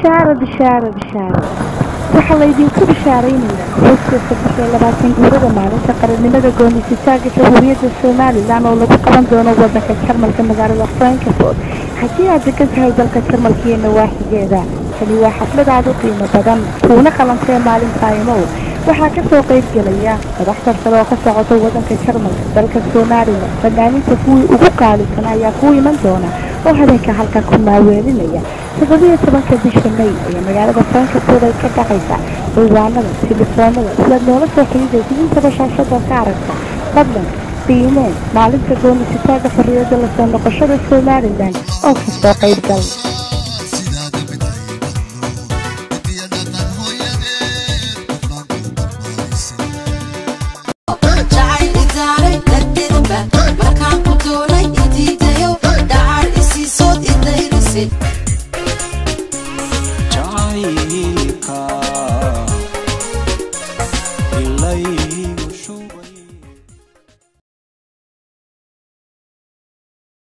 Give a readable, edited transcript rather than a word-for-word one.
bishaaro waxa la idinku bishaaraynaya hoosta sababta labaatan guurada maalinta qarannimada goonisitaanka jamhuuriyadda Soomaaliland oo lagu qaban doono waddanka Jarmalka magaalada Frankfurt haddii aad degan tahay dalka Jarmalka iyo nawaaxigeeda tani waa xaflad aad u qiimo badan kuna qalantay maalinta aymo waxaa ka soo qayb galaya madax sare oo ka socota waddanka Jarmalka dalka Soomaaliland fanaaniinta kuwii ugu qaalisan ayaa ku iman doona oo habeenka halka ku maaweelinaya 17 bisha May ee magaalada Frankfurt ay ka dhacaysa ciwaanada telefoonada sida noola soo xiriiraysa inta bashashada ka aragta fadlan qiimee maalinta goonisitaanka xorriyadda la soo noqoshada Soomaaliland oo ka soo qayb galay